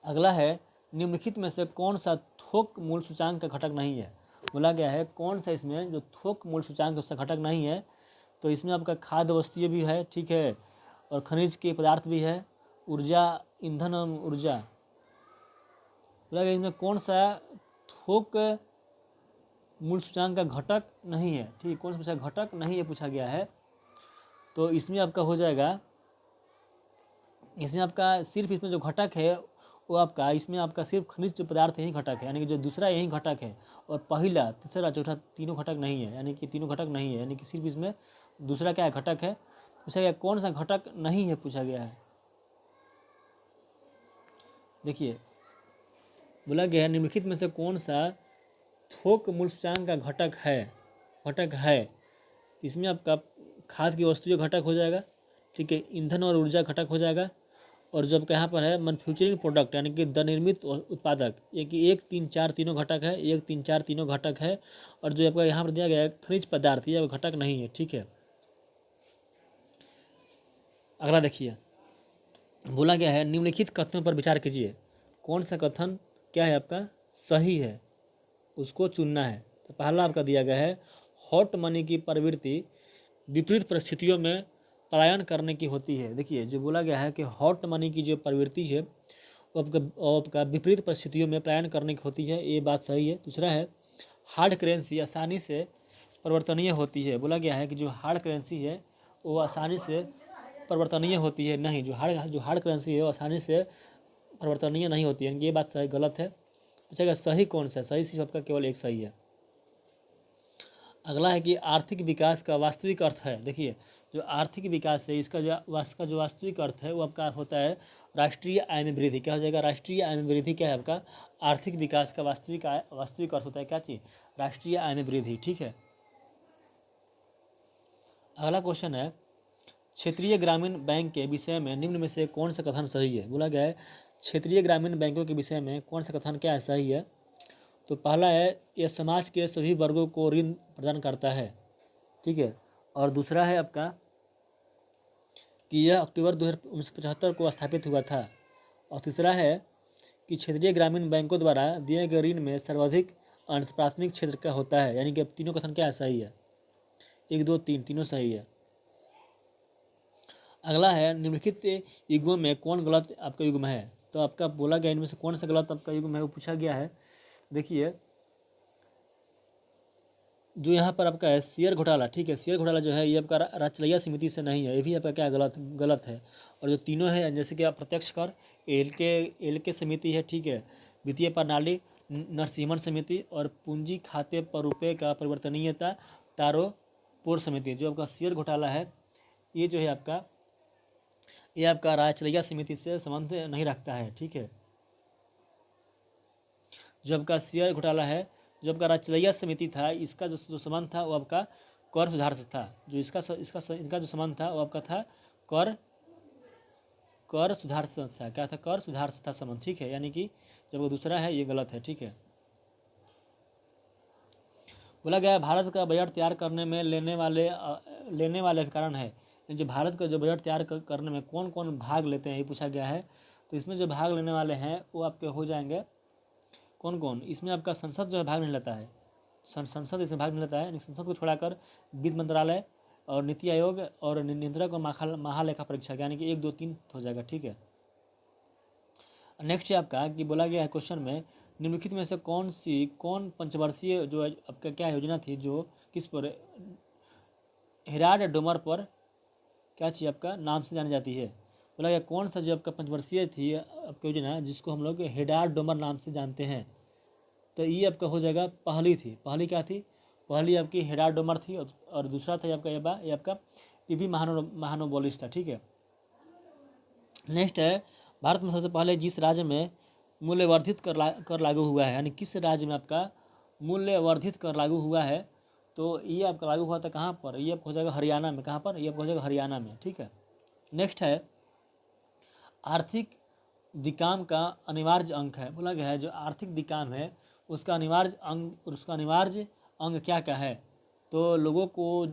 अगला है, निम्नलिखित में से कौन सा थोक मूल सूचांक का घटक नहीं है। बोला गया है कौन सा इसमें जो थोक मूल सूचांक उसका घटक नहीं है। तो इसमें आपका खाद्य वस्तुएं भी है, ठीक है, और खनिज के पदार्थ भी है, ऊर्जा, ईंधन और ऊर्जा। बोला गया इसमें कौन सा थोक मूल सूचांक का घटक नहीं है, ठीक, कौन सा पूछा, घटक नहीं है पूछा गया है। तो इसमें आपका हो जाएगा, इसमें आपका सिर्फ इसमें जो घटक है वो आपका इसमें आपका सिर्फ खनिज जो पदार्थ यही घटक है, यानी कि जो दूसरा यही घटक है, और पहला तीसरा चौथा तीनों घटक नहीं है, यानी कि तीनों घटक नहीं है, यानी कि सिर्फ इसमें दूसरा क्या है घटक है। पूछा गया कौन सा घटक नहीं है, पूछा गया है। देखिए बोला गया है निम्नलिखित में से कौन सा थोक मूल्य सूचकांक का घटक है। इसमें आपका खाद की वस्तु घटक हो जाएगा, ठीक है, ईंधन और ऊर्जा घटक हो जाएगा, और जो आपका यहाँ पर है मैन्युफैक्चरिंग प्रोडक्ट यानी कि निर्मित उत्पादक, ये कि 1 3 4 तीनों घटक है, 1 3 4 तीनों घटक है। और जो आपका यहाँ पर दिया गया है खनिज पदार्थ, ये घटक नहीं है, ठीक है। अगला देखिए बोला गया है निम्नलिखित कथनों पर विचार कीजिए, कौन सा कथन क्या है आपका सही है, उसको चुनना है। तो पहला आपका दिया गया है हॉट मनी की प्रवृत्ति विपरीत परिस्थितियों में पलायन करने की होती है। देखिए जो बोला गया है कि हॉट मनी की जो प्रवृत्ति है वो आपका विपरीत परिस्थितियों में पलायन करने की होती है, ये बात सही है। दूसरा है हार्ड करेंसी आसानी से परिवर्तनीय होती है। बोला गया है कि जो हार्ड करेंसी है वो आसानी से परिवर्तनीय होती है, नहीं, जो हार्ड करेंसी है वो आसानी से परिवर्तनीय नहीं होती है, ये बात सही गलत है। पूछेगा सही कौन सा, सही सिर्फ आपका केवल एक सही है। अगला है कि आर्थिक विकास का वास्तविक अर्थ है। देखिए जो आर्थिक विकास है इसका जो वास्तविक अर्थ है वो आपका होता है राष्ट्रीय आय में वृद्धि। क्या हो जाएगा, राष्ट्रीय आय में वृद्धि क्या है आपका, आर्थिक विकास का वास्तविक अर्थ होता है क्या चीज़, राष्ट्रीय आय में वृद्धि, ठीक है। अगला क्वेश्चन है क्षेत्रीय ग्रामीण बैंक के विषय में निम्न में से कौन सा कथन सही है। बोला गया है क्षेत्रीय ग्रामीण बैंकों के विषय में कौन सा कथन क्या है सही है। तो पहला है यह समाज के सभी वर्गों को ऋण प्रदान करता है, ठीक है। और दूसरा है आपका कि यह अक्टूबर 1975 को स्थापित हुआ था। और तीसरा है कि क्षेत्रीय ग्रामीण बैंकों द्वारा दिए गए ऋण में सर्वाधिक अंश प्राथमिक क्षेत्र का होता है, यानी कि अब तीनों कथन क्या है सही है, 1 2 3 तीनों सही है। अगला है निम्नलिखित युग्मों में कौन गलत आपका युग्म है। तो आपका बोला गया इनमें से कौन सा गलत आपका युग्म है वो पूछा गया है। देखिए जो यहाँ पर आपका है शेयर घोटाला, ठीक है, शेयर घोटाला जो है ये आपका राजचलैया समिति से नहीं है, ये भी आपका क्या गलत है। और जो तीनों है जैसे कि प्रत्यक्ष कर एल के समिति है, ठीक है, वित्तीय प्रणाली नरसिम्हन समिति, और पूंजी खाते पर रुपये का परिवर्तनीयता तारोपोर समिति। जो आपका शेयर घोटाला है ये जो है आपका ये आपका राजचलैया समिति से संबंध नहीं रखता है, ठीक है। जो आपका शेयर घोटाला है जो आपका राजचलैया समिति था इसका जो संबंध था वो आपका कर सुधार से था। जो इनका जो संबंध था वो आपका था कर सुधार से था, क्या था, कर सुधार से था संबंध, ठीक है। यानी कि जब वो दूसरा है ये गलत है, ठीक है। बोला गया भारत का बजट तैयार करने में लेने वाले कारण है, जो भारत का जो बजट तैयार करने में कौन कौन भाग लेते हैं ये पूछा गया है। तो इसमें जो भाग लेने वाले हैं वो आपके हो जाएंगे कौन कौन। इसमें आपका संसद जो है भाग नहीं लेता है, संसद इसमें भाग नहीं लेता है। संसद को छोड़कर वित्त मंत्रालय और नीति आयोग और नियंत्रक और महालेखा परीक्षक, यानी कि 1 2 3 हो जाएगा, ठीक है। नेक्स्ट है आपका कि बोला गया है क्वेश्चन में निम्नलिखित में से कौन पंचवर्षीय जो आपका क्या योजना थी जो किस पर हेराल्ड डोमर पर क्या चीज़ आपका नाम से जानी जाती है। बोला गया कौन सा जो आपका पंचवर्षीय थी आपकी योजना जिसको हम लोग हेराल्ड डोमर नाम से जानते हैं। तो ये आपका हो जाएगा पहली थी, पहली क्या थी, पहली आपकी हेराल्ड डोमर थी, और दूसरा था आपका ये आपका टीबी महानोबोलिस था, ठीक है। नेक्स्ट है भारत में सबसे पहले जिस राज्य में मूल्यवर्धित कर लागू हुआ है, यानी किस राज्य में आपका मूल्यवर्धित कर लागू हुआ है। तो ये आपका लागू हुआ था कहाँ पर, ये आपको हो जाएगा हरियाणा में। कहाँ पर, ये आपको हो जाएगा हरियाणा में, ठीक है। नेक्स्ट है आर्थिक दिकाम का अनिवार्य अंक है। बोला गया है जो आर्थिक दिकाम है उसका अनिवार्य अंग क्या क्या है। तो लोगों को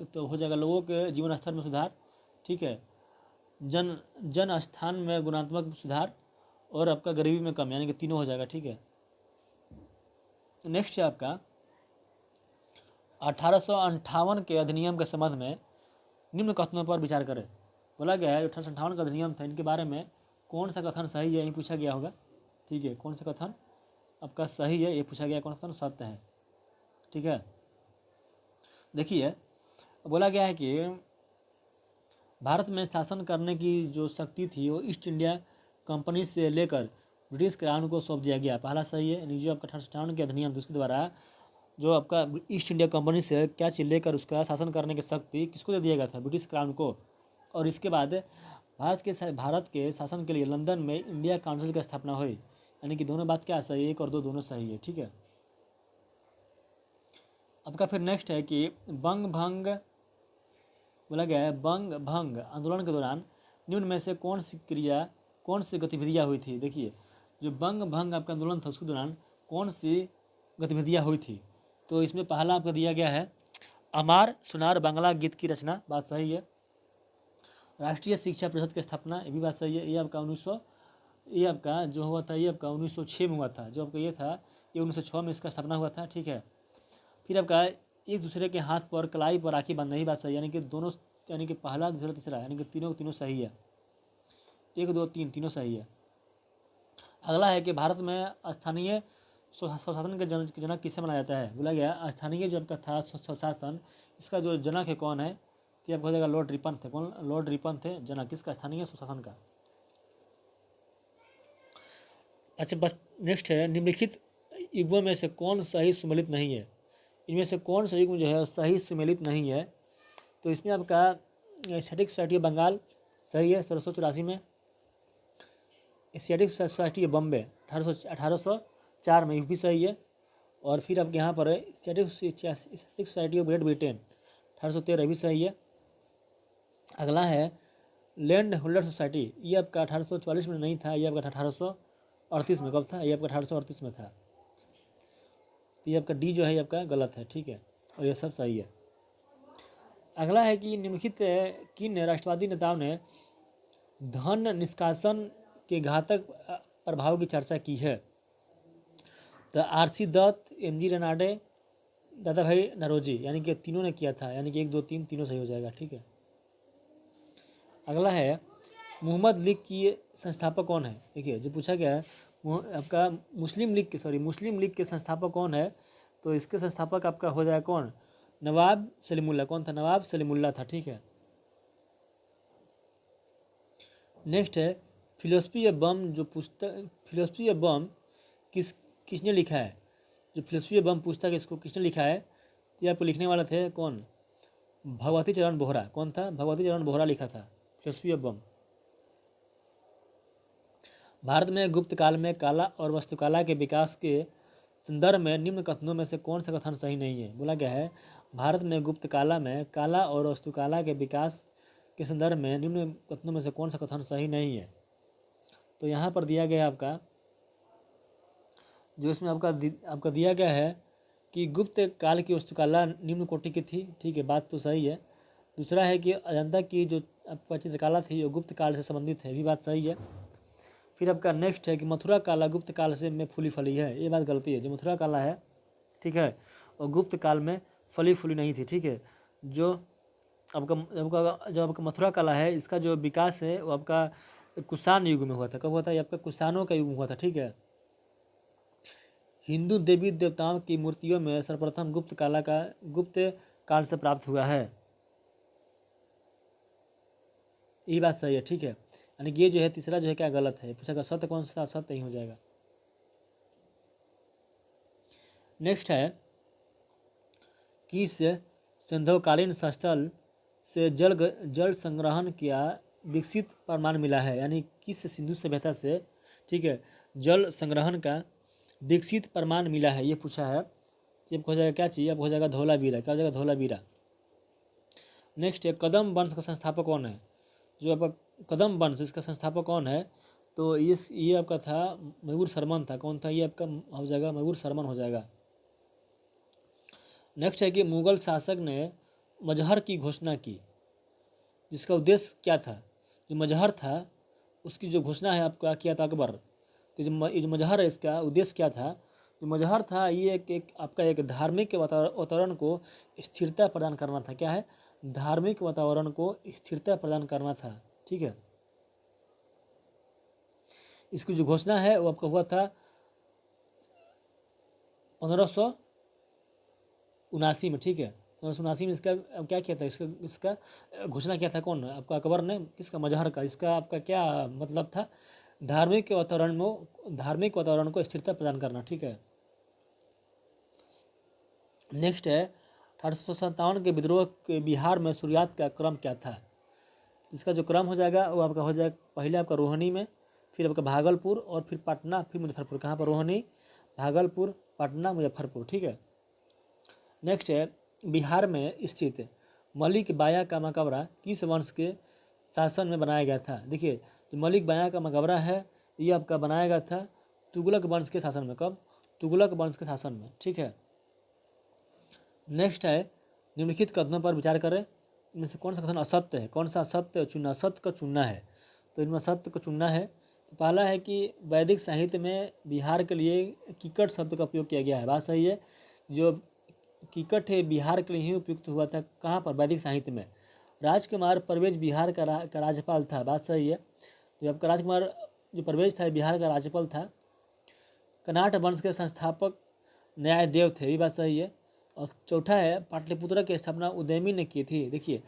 तो हो जाएगा लोगों के जीवन स्तर में सुधार, ठीक है, जन स्थान में गुणात्मक सुधार, और आपका गरीबी में कम, यानी कि तीनों हो जाएगा, ठीक है। नेक्स्ट है आपका 1858 के अधिनियम के संबंध में निम्न कथनों पर विचार करें। बोला गया है 1858 का अधिनियम था, इनके बारे में कौन सा कथन सही है ये पूछा गया होगा, ठीक है। कौन सा कथन आपका सही है ये पूछा गया, कौन सा कथन सत्य है, ठीक है। देखिए बोला गया है कि भारत में शासन करने की जो शक्ति थी वो ईस्ट इंडिया कंपनी से लेकर ब्रिटिश क्राउन को सौंप दिया गया। पहला सही है, यानी जो आपका 1858 के अधिनियम उसके द्वारा जो आपका ईस्ट इंडिया कंपनी से क्या चीज़ लेकर उसका शासन करने की शक्ति किसको दे दिया गया था, ब्रिटिश क्राउन को। और इसके बाद भारत के शासन के लिए लंदन में इंडिया काउंसिल की स्थापना हुई। यानी कि दोनों बात क्या सही है, 1 और 2 दोनों सही है, ठीक है। आपका फिर नेक्स्ट है कि बंग भंग बोला गया है, बंग भंग आंदोलन के दौरान निम्न में से कौन सी गतिविधियाँ हुई थी। देखिए, जो बंग भंग आपका आंदोलन था उसके दौरान कौन सी गतिविधियाँ हुई थी, तो इसमें पहला आपका दिया गया है अमार सुनार बांग्ला गीत की रचना, बात सही है। राष्ट्रीय शिक्षा परिषद की स्थापना, ये भी बात सही है। ये आपका जो हुआ था ये आपका 1906 में हुआ था। जो आपका ये था ये 1906 में इसका स्थापना हुआ था, ठीक है। फिर आपका एक दूसरे के हाथ पर कलाई पर राखी बांधना, ही बात सही, यानी कि दोनों, यानी कि पहला दूसरा तीसरा, यानी कि तीनों सही है। 1 2 3 तीनों सही है। अगला है कि भारत में स्थानीय स्वशासन के जनक किसे माना जाता है। बोला गया स्थानीय जो आपका था स्वशासन, इसका जो जनक है कौन है, तो आपको हो जाएगा लॉर्ड रिपन थे। कौन? लॉर्ड रिपन थे जनक किसका, स्थानीय स्वशासन का। अच्छा, बस नेक्स्ट है निम्नलिखित युग्मों में से कौन सही सुमेलित नहीं है। इनमें से कौन सा युग्म जो है सही सुमेलित नहीं है, तो इसमें आपका एशियाटिक सोसाइटी ऑफ बंगाल सही है 1784 में। एशियाटिक सोसाइटी ऑफ बॉम्बे 1804 में, भी सही है। और फिर आपके यहाँ पर है Asiatic society of great Britain 1813, भी सही है। अगला है लैंड होल्डर सोसाइटी, ये आपका 1844 में नहीं था, ये आपका 1838 में। कब था? ये आपका 1838 में था। तो ये आपका डी जो है ये आपका गलत है, ठीक है, और ये सब सही है। अगला है कि निम्नलिखित किन राष्ट्रवादी नेताओं ने धन निष्कासन के घातक प्रभाव की चर्चा की है। तो आरसी दत्त, एमजी रनाडे, दादा भाई नरोजी, यानी कि तीनों ने किया था, यानी कि 1 2 3 तीनों सही हो जाएगा, ठीक है। अगला है मोहम्मद लीग की संस्थापक कौन है। देखिए, जो पूछा गया है आपका मुस्लिम लीग के संस्थापक कौन है, तो इसके संस्थापक आपका हो जाएगा कौन, नवाब सलीमुल्लाह। कौन था? नवाब सलीमुल्लाह था, ठीक है। नेक्स्ट है फिलोसफी ऑफ बम, जो पुस्तक फिलोसफी ऑफ बम किसने लिखा है। जो फिलोसफी ऑफ बम पुस्तक इसको किसने लिखा है, ये आपको लिखने वाले थे कौन, भगवती चरण बोहरा। कौन था? भगवती चरण बोहरा लिखा था फिलोसफी ऑफ बम। भारत में गुप्त काल में कला और वास्तुकला के विकास के संदर्भ में निम्न कथनों में से कौन सा कथन सही नहीं है। बोला गया है भारत में गुप्त काला में कला और वास्तुकला के विकास के संदर्भ में निम्न कथनों में से कौन सा कथन सही नहीं है। तो यहाँ पर दिया गया आपका जो इसमें आपका दिया गया है कि गुप्त काल की वास्तुकला निम्न कोटि की थी, ठीक है, बात तो सही है। दूसरा है कि अजंता की जो आपका चित्रकला थी वो गुप्त काल से संबंधित है, भी बात सही है। फिर आपका नेक्स्ट है कि मथुरा कला गुप्त काल से में फूली फली है, ये बात गलती है। जो मथुरा कला है, ठीक है, और गुप्त काल में फली फूली नहीं थी, ठीक है। जो आपका मथुरा कला है इसका जो विकास है वो आपका कुषाण युग में हुआ था। कब हुआ था? ये आपका कुषाणों का युग में हुआ था, ठीक है। हिंदू देवी देवताओं की मूर्तियों में सर्वप्रथम गुप्त काल से प्राप्त हुआ है, ये बात सही है, ठीक है। यानी कि ये जो है तीसरा जो है क्या गलत है, पूछेगा सत्य कौन सा, सत्य ही हो जाएगा। नेक्स्ट है किस सिंधुकालीन स्थल से जल संग्रहण किया विकसित प्रमाण मिला है। यानी किस सिंधु सभ्यता से, ठीक है, जल संग्रहण का विकसित प्रमाण मिला है, ये पूछा है। ये हो जाएगा क्या चाहिए, अब हो जाएगा धौलावीरा। क्या हो जाएगा? धौलावीरा। नेक्स्ट है कदम वंश का संस्थापक कौन है। जो आपका कदम वंश इसका संस्थापक कौन है, तो ये आपका था मयूर शर्मन था। कौन था? ये आपका हो जाएगा मयूर शर्मन हो जाएगा। नेक्स्ट है कि मुगल शासक ने मजहर की घोषणा की, जिसका उद्देश्य क्या था। जो मजहर था उसकी जो घोषणा है आपका किया था अकबर। तो जो मजहर है इसका उद्देश्य क्या था। जो मजहर था ये आपका एक धार्मिक वातावरण को स्थिरता प्रदान करना था। क्या है? धार्मिक वातावरण को स्थिरता प्रदान करना था, ठीक है। इसकी जो घोषणा है वो आपका हुआ था 1579 में, ठीक है। 1579 में इसका क्या किया था, इसका घोषणा किया था कौन? आपका अकबर ने। किसका? मजहर का। इसका आपका क्या मतलब था, धार्मिक वातावरण को स्थिरता प्रदान करना। ठीक है। नेक्स्ट है 1857 के विद्रोह के बिहार में शुरुआत का क्रम क्या था। इसका जो क्रम हो जाएगा वो आपका हो जाएगा, पहले आपका रोहिणी में, फिर आपका भागलपुर और फिर पटना, फिर मुजफ्फरपुर। कहाँ पर? रोहिणी, भागलपुर, पटना, मुजफ्फरपुर। ठीक है। नेक्स्ट है बिहार में स्थित मलिक बाया का मकबरा किस वंश के शासन में बनाया गया था। देखिए जो मलिक बाया का मकबरा है ये आपका बनाया गया था तुगलक वंश के शासन में। कब? तुगलक वंश के शासन में। ठीक है। नेक्स्ट है निम्नलिखित कथनों पर विचार करें, इनमें से कौन सा कथन असत्य है, कौन सा सत्य चुनना, सत्य का चुनना है। तो इनमें सत्य को चुनना है। तो पहला है कि वैदिक साहित्य में बिहार के लिए कीकट शब्द का उपयोग किया गया है। बात सही है। जो कीकट है बिहार के लिए ही उपयुक्त हुआ था। कहाँ पर? वैदिक साहित्य में। राजकुमार परवेज बिहार का राज्यपाल था। बात सही है। तो आपका राजकुमार जो परवेज था बिहार का राज्यपाल था। कनाट वंश के संस्थापक न्यायदेव थे। ये बात सही है। और चौथा है पाटलिपुत्रा की स्थापना उदयमी ने की थी। देखिए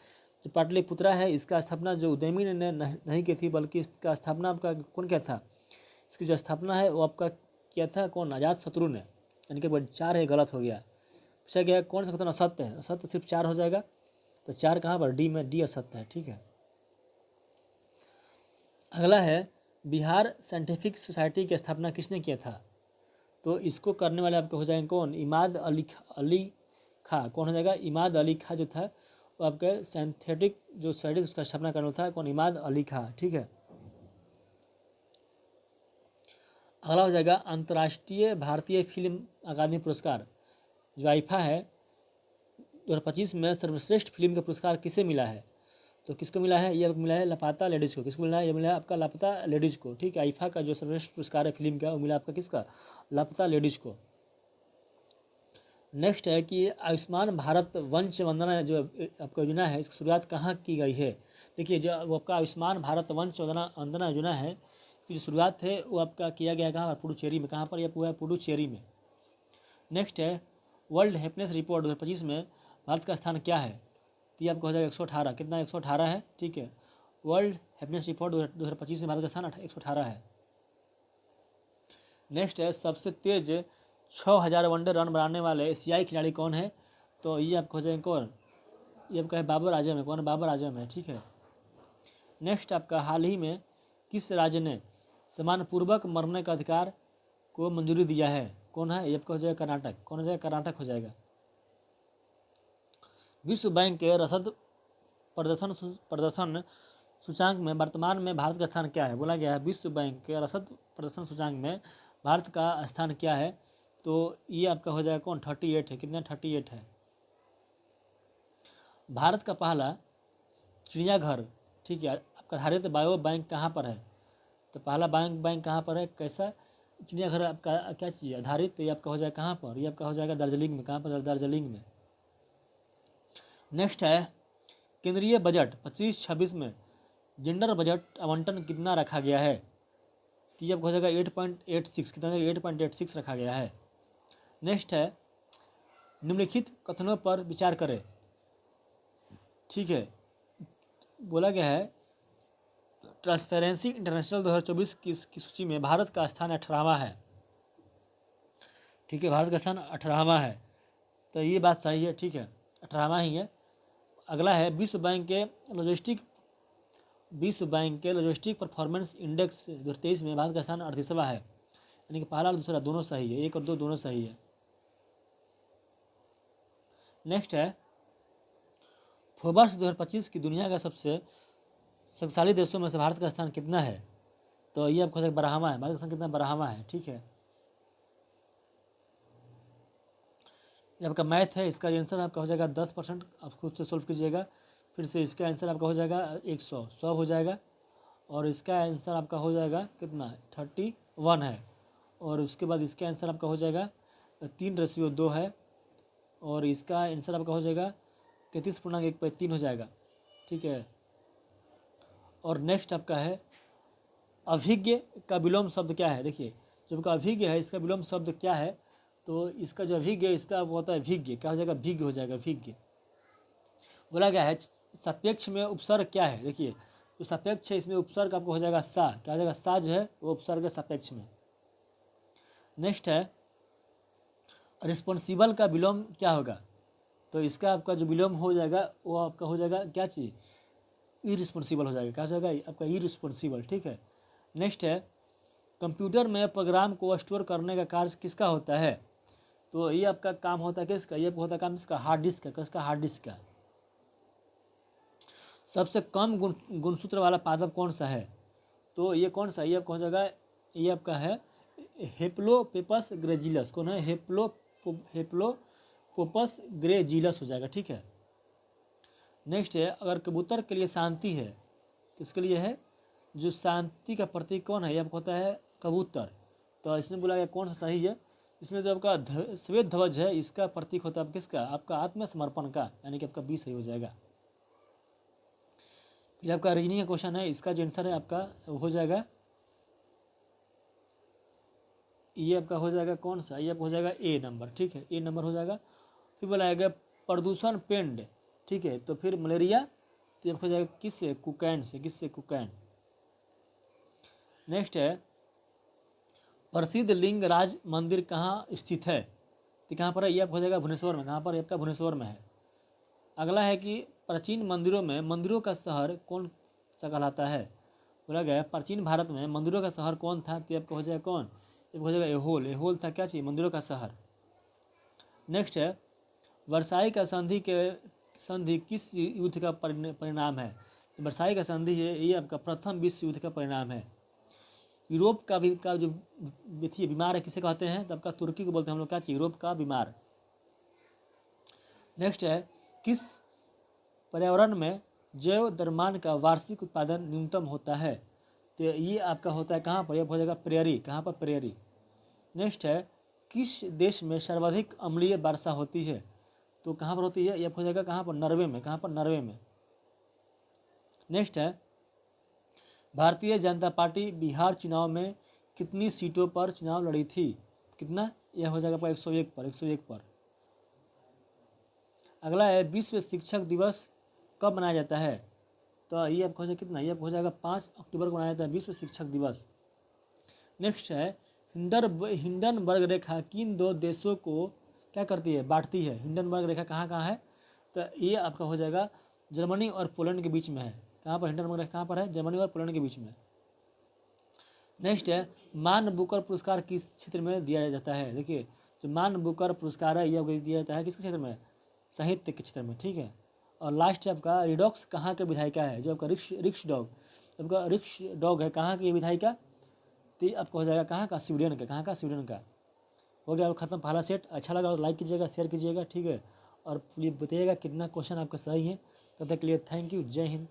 जो पाटलिपुत्रा है इसका स्थापना जो उदयमी ने नहीं की थी, बल्कि इसका स्थापना आपका कौन किया था? इसकी जो स्थापना है वो आपका किया था कौन? अजातशत्रु ने। यानी कि 4 है, गलत हो गया। पूछा गया कौन सा कथन असत्य है। असत्य सिर्फ 4 हो जाएगा। तो 4 कहाँ पर? डी में, डी असत्य है। ठीक है। अगला है बिहार साइंटिफिक सोसाइटी की स्थापना किसने किया था। तो इसको करने वाले आपके हो जाएंगे कौन? इमाद अली खां। कौन हो जाएगा? इमाद अली खां जो था वो आपके सिंथेटिक जो सोसाइटी उसका स्थापना करना था कौन? इमाद अली खां। ठीक है। अगला हो जाएगा अंतर्राष्ट्रीय भारतीय फिल्म अकादमी पुरस्कार जो आईफा है 2025 में सर्वश्रेष्ठ फिल्म का पुरस्कार किसे मिला है। तो किसको मिला है? ये मिला है लापता लेडीज़ को। किसको मिला है? ये मिला है आपका लापता लेडीज़ को। ठीक है। आईफा का जो सर्वश्रेष्ठ पुरस्कार है फिल्म का वो मिला आपका किसका? लापता लेडीज़ को। नेक्स्ट है कि आयुष्मान भारत वंश वंदना जो आपका योजना है इसकी शुरुआत कहाँ की गई है। देखिए जो वो आपका आयुष्मान भारत वंश वंदना योजना है की जो शुरुआत है वो आपका किया गया कहाँ पर? पुडुचेरी में। कहाँ पर? यह हुआ है पुडुचेरी में। नेक्स्ट है वर्ल्ड हैप्पीनेस रिपोर्ट 2025 में भारत का स्थान क्या है। तो ये आपको हो जाएगा 118। कितना? 118 है। ठीक है। वर्ल्ड हैप्पीनेस रिपोर्ट 2025 में भारत का स्थान 118 है। नेक्स्ट है सबसे तेज 6000 वनडे रन बनाने वाले एशियाई खिलाड़ी कौन है। तो ये आपको हो जाएगा कौन? ये आपका है बाबर आजम है। कौन है? बाबर आजम है। ठीक है। नेक्स्ट आपका हाल ही में किस राज्य ने सम्मानपूर्वक मरने का अधिकार को मंजूरी दिया है। कौन है? ये आपका हो जाएगा कर्नाटक। कौन हो जाएगा? कर्नाटक हो जाएगा। विश्व बैंक के रसद प्रदर्शन सूचांक में वर्तमान में भारत का स्थान क्या है। बोला गया है विश्व बैंक के रसद प्रदर्शन सूचांक में भारत का स्थान क्या है। तो ये आपका हो जाएगा कौन? 38 है। कितना? 38 है। भारत का पहला चिड़ियाघर, ठीक है, आपका आधारित बायो बैंक कहाँ पर है। तो पहला बैंक कहाँ पर है? कैसा चिड़ियाघर आपका क्या चीज़ आधारित? ये आपका हो जाएगा कहाँ पर? ये आपका हो जाएगा दार्जिलिंग में। कहाँ पर? दार्जिलिंग में। नेक्स्ट है केंद्रीय बजट 25-26 में जेंडर बजट आवंटन कितना रखा गया है। तो ये आपको हो जाएगा 8.86। कितना? 8.86 रखा गया है। नेक्स्ट है निम्नलिखित कथनों पर विचार करें। ठीक है। बोला गया है ट्रांसपेरेंसी इंटरनेशनल 2024 की सूची में भारत का स्थान 18वां है। ठीक है। भारत का स्थान 18वां है। तो ये बात सही है। ठीक है। 18वां ही है। अगला है विश्व बैंक के लॉजिस्टिक परफॉर्मेंस इंडेक्स 2023 में भारत का स्थान 38वां है। यानी कि पहला और दूसरा दोनों सही है। 1 और 2 दोनों सही है। नेक्स्ट है फोर्ब्स 2025 की दुनिया का सबसे शक्तिशाली देशों में से भारत का स्थान कितना है। तो ये आपको 12वां है। भारत का स्थान कितना? 12वां है। ठीक है। ये आपका मैथ है। इसका आंसर आपका हो जाएगा 10%। आप खुद से सोल्व कीजिएगा। फिर से इसका आंसर आपका हो जाएगा 100 हो जाएगा। और इसका आंसर आपका हो जाएगा कितना? 31 है। और उसके बाद इसका आंसर आपका हो जाएगा 3:2 है। और इसका आंसर आपका हो जाएगा 33.1/3 हो जाएगा। ठीक है। और नेक्स्ट आपका है अभिज्ञ का विलोम शब्द क्या है। देखिए जो आपका अभिज्ञ है इसका विलोम शब्द क्या है। तो इसका जो अभिज्ञ है इसका वो होता है विज्ञ। क्या हो जाएगा? विज्ञ हो जाएगा। विज्ञ। बोला गया है सापेक्ष में उपसर्ग क्या है। देखिए जो सापेक्ष है इसमें उपसर्ग आपको हो जाएगा सा, क्या हो जाएगा सा जो है वो उपसर्ग है सापेक्ष में। नेक्स्ट है रिस्पॉन्सिबल का विलोम क्या होगा, तो इसका आपका जो विलोम हो जाएगा वो आपका हो जाएगा क्या चीज़, इरिस्पॉन्सिबल हो जाएगा, क्या हो जाएगा आपका इरिस्पॉन्सिबल, ठीक है। नेक्स्ट है कंप्यूटर में प्रोग्राम को स्टोर करने का कार्य किसका होता है, तो ये आपका काम होता है किसका, ये होता है काम किसका, हार्ड डिस्क का, किसका हार्ड डिस्क का। सबसे कम गुणसूत्र वाला पादप कौन सा है, तो ये कौन सा, ये आपका हो जाएगा, ये आपका है हेप्लोपेपस ग्रेजिलस, कौन है, हेप्लोपोपस ग्रेजिलस हो जाएगा, ठीक है। नेक्स्ट है अगर कबूतर के लिए शांति है, किसके लिए है, जो शांति का प्रतीक कौन है, ये आपको होता है कबूतर, तो इसमें बोला गया कौन सा सही है, इसमें जो आपका श्वेत ध्वज है इसका प्रतीक होता है किसका, आपका आत्मसमर्पण का, यानी कि आपका बी सही हो जाएगा। फिर आपका रीजनिंग का क्वेश्चन है, इसका जो आंसर है आपका हो जाएगा, ये आपका हो जाएगा कौन सा, ये आपका हो जाएगा ए नंबर, ठीक है, ए नंबर हो जाएगा। फिर बोला गया प्रदूषण पेंड, ठीक है, तो फिर मलेरिया, तो ये हो जाएगा किससे, कुकैन से, किससे, कुकैन। नेक्स्ट है प्रसिद्ध लिंगराज मंदिर कहाँ स्थित है, तो कहाँ पर है, ये आपको हो जाएगा भुवनेश्वर में, कहाँ पर, आपका भुवनेश्वर में है। अगला है कि प्राचीन मंदिरों में मंदिरों का शहर कौन सा कहलाता है, बोला गया प्राचीन भारत में मंदिरों का शहर कौन था, तो आपका हो जाएगा कौन, ये हो जाएगा एहोल, एहोल था क्या चीज़, मंदिरों का शहर। नेक्स्ट है वर्साई का संधि किस युद्ध का परिणाम है, तो वर्साई का संधि है ये आपका प्रथम विश्व युद्ध का परिणाम है। यूरोप का जो बीमार है किसे कहते हैं, तो आपका तुर्की को बोलते हैं हम लोग, क्या चाहिए, यूरोप का बीमार। नेक्स्ट है किस पर्यावरण में जैव द्रव्यमान का वार्षिक उत्पादन न्यूनतम होता है, तो ये आपका होता है कहाँ पर, यह हो जाएगा प्रेयरी, कहाँ पर, प्रेयरी। नेक्स्ट है किस देश में सर्वाधिक अम्लीय वर्षा होती है, तो कहाँ पर होती है, यह हो जाएगा कहाँ पर, नॉर्वे में, कहाँ पर, नॉर्वे में। नेक्स्ट है भारतीय जनता पार्टी बिहार चुनाव में कितनी सीटों पर चुनाव लड़ी थी, कितना, यह हो जाएगा 101 पर, 101 पर। अगला है विश्व शिक्षक दिवस कब मनाया जाता है, तो ये आपको हो जाएगा कितना, ये आपको हो जाएगा 5 अक्टूबर को मनाया जाता है विश्व शिक्षक दिवस। नेक्स्ट है हिंडनबर्ग रेखा किन दो देशों को क्या करती है, बांटती है, हिंडनबर्ग रेखा कहाँ कहाँ है, तो ये आपका हो जाएगा जर्मनी और पोलैंड के बीच में है, कहाँ पर, हिंडनबर्ग रेखा कहाँ पर है, जर्मनी और पोलैंड के बीच में। नेक्स्ट है मान बुकर पुरस्कार किस क्षेत्र में दिया जाता है, देखिए जो मान बुकर पुरस्कार है यह दिया जाता है किसके क्षेत्र में, साहित्य के क्षेत्र में, ठीक है। और लास्ट आपका रिडॉक्स कहाँ के विधायिका है, जो आपका रिक्स डॉग, आपका रिक्स डॉग है कहाँ की विधायिका, तो आपको हो जाएगा कहाँ का, स्वीडन का, कहाँ का, स्वीडन का। हो गया खत्म पहला सेट, अच्छा लगा तो लाइक कीजिएगा, शेयर कीजिएगा, ठीक है, और प्लीज बताइएगा कितना क्वेश्चन आपका सही है। तब तक के लिए थैंक यू, जय हिंद।